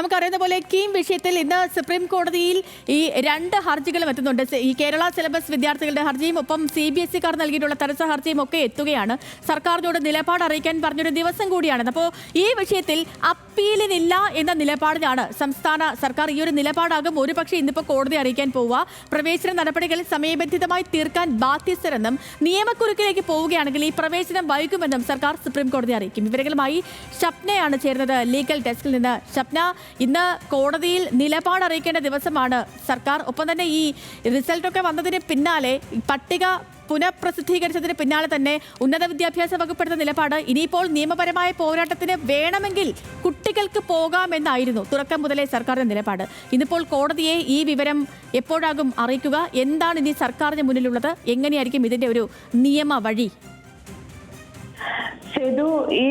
നമുക്കറിയുന്ന പോലെ കീം വിഷയത്തിൽ ഇന്ന് സുപ്രീം കോടതിയിൽ ഈ 2 ഹർജികളും എത്തുന്നുണ്ട്. ഈ കേരള സിലബസ് വിദ്യാർത്ഥികളുടെ ഹർജിയും ഒപ്പം CBSE-കാർ നൽകിയിട്ടുള്ള തടസ്സ ഹർജിയും ഒക്കെ എത്തുകയാണ്. സർക്കാരിനോട് നിലപാട് അറിയിക്കാൻ പറഞ്ഞൊരു ദിവസം കൂടിയാണ്. അപ്പോൾ ഈ വിഷയത്തിൽ അപ്പീലിനില്ല എന്ന നിലപാടിലാണ് സംസ്ഥാന സർക്കാർ. ഈ ഒരു നിലപാടാകും ഒരുപക്ഷെ ഇന്നിപ്പോൾ കോടതി അറിയിക്കാൻ പോവുക. പ്രവേശന നടപടികൾ സമയബന്ധിതമായി തീർക്കാൻ ബാധ്യസ്ഥരെന്നും നിയമക്കുരുക്കിലേക്ക് പോവുകയാണെങ്കിൽ ഈ പ്രവേശനം വൈകുമെന്നും സർക്കാർ സുപ്രീം കോടതി അറിയിക്കും. വിവരങ്ങളുമായി ഷപ്നയാണ് ചേരുന്നത് ലീഗൽ ഡെസ്കിൽ നിന്ന്. ഷപ്ന, ഇന്ന് കോടതിയിൽ നിലപാട് അറിയിക്കേണ്ട ദിവസമാണ് സർക്കാർ. ഒപ്പം തന്നെ ഈ റിസൾട്ടൊക്കെ വന്നതിന് പിന്നാലെ പട്ടിക പുനഃപ്രസിദ്ധീകരിച്ചതിന് പിന്നാലെ തന്നെ ഉന്നത വിദ്യാഭ്യാസ വകുപ്പെടുത്ത നിലപാട് ഇനിയിപ്പോൾ നിയമപരമായ പോരാട്ടത്തിന് വേണമെങ്കിൽ കുട്ടികൾക്ക് പോകാമെന്നായിരുന്നു തുടക്കം മുതലേ സർക്കാരിന്റെ നിലപാട്. ഇന്നിപ്പോൾ കോടതിയെ ഈ വിവരം എപ്പോഴാകും അറിയിക്കുക? എന്താണ് ഇനി സർക്കാരിന് മുന്നിലുള്ളത്? എങ്ങനെയായിരിക്കും ഇതിന്റെ ഒരു നിയമ വഴി? സേതു, ഈ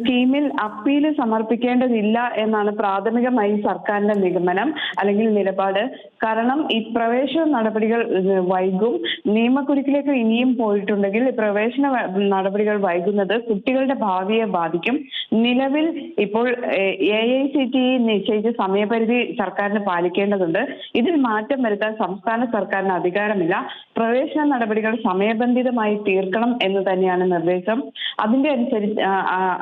സ്കീമിൽ അപ്പീൽ സമർപ്പിക്കേണ്ടതില്ല എന്നാണ് പ്രാഥമികമായി സർക്കാരിന്റെ നിഗമനം അല്ലെങ്കിൽ നിലപാട്. കാരണം ഈ പ്രവേശന നടപടികൾ വൈകും. നിയമക്കുരുക്കിലേക്ക് ഇനിയും പോയിട്ടുണ്ടെങ്കിൽ പ്രവേശന നടപടികൾ വൈകുന്നത് കുട്ടികളുടെ ഭാവിയെ ബാധിക്കും. നിലവിൽ ഇപ്പോൾ AICTE നിശ്ചയിച്ച സമയപരിധി സർക്കാരിന് പാലിക്കേണ്ടതുണ്ട്. ഇതിൽ മാറ്റം വരുത്താൻ സംസ്ഥാന സർക്കാരിന് അധികാരമില്ല. പ്രവേശന നടപടികൾ സമയബന്ധിതമായി തീർക്കണം എന്ന് തന്നെയാണ് നിർദ്ദേശം. അതിന്റെ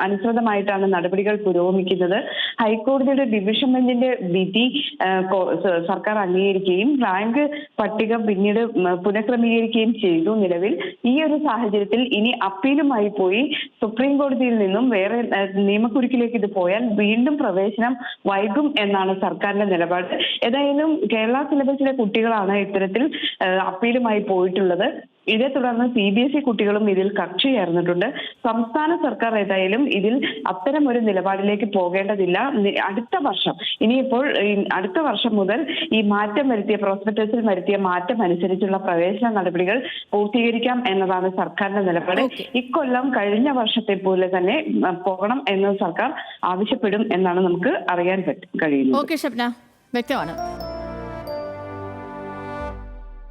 അനുസൃതമായിട്ടാണ് നടപടികൾ പുരോഗമിക്കുന്നത്. ഹൈക്കോടതിയുടെ ഡിവിഷൻ ബെഞ്ചിന്റെ വിധി സർക്കാർ അംഗീകരിക്കുകയും റാങ്ക് പട്ടിക പിന്നീട് പുനഃക്രമീകരിക്കുകയും ചെയ്തു. നിലവിൽ ഈ ഒരു സാഹചര്യത്തിൽ ഇനി അപ്പീലുമായി പോയി സുപ്രീം കോടതിയിൽ നിന്നും വേറെ നിയമക്കുരുക്കിലേക്ക് ഇത് പോയാൽ വീണ്ടും പ്രവേശനം വൈകും എന്നാണ് സർക്കാരിന്റെ നിലപാട്. ഏതായാലും കേരള സിലബസിലെ കുട്ടികളാണ് ഇത്തരത്തിൽ അപ്പീലുമായി പോയിട്ടുള്ളത്. ഇതേ തുടർന്ന് CBSE കുട്ടികളും ഇതിൽ കക്ഷി ചേർന്നിട്ടുണ്ട്. സംസ്ഥാന സർക്കാർ ഏതായാലും ഇതിൽ അത്തരം ഒരു നിലപാടിലേക്ക് പോകേണ്ടതില്ല. അടുത്ത വർഷം ഇനിയിപ്പോൾ അടുത്ത വർഷം മുതൽ ഈ മാറ്റം വരുത്തിയ പ്രോസ്പെക്ടസിൽ വരുത്തിയ മാറ്റം അനുസരിച്ചുള്ള പ്രവേശന നടപടികൾ പൂർത്തീകരിക്കാം എന്നതാണ് സർക്കാരിന്റെ നിലപാട്. ഇക്കൊല്ലം കഴിഞ്ഞ വർഷത്തെ പോലെ തന്നെ പോകണം എന്ന് സർക്കാർ ആവശ്യപ്പെടും എന്നാണ് നമുക്ക് അറിയാൻ കഴിയുന്നത്. ഓക്കെ ഷപ്ന, വ്യക്തമാണ്.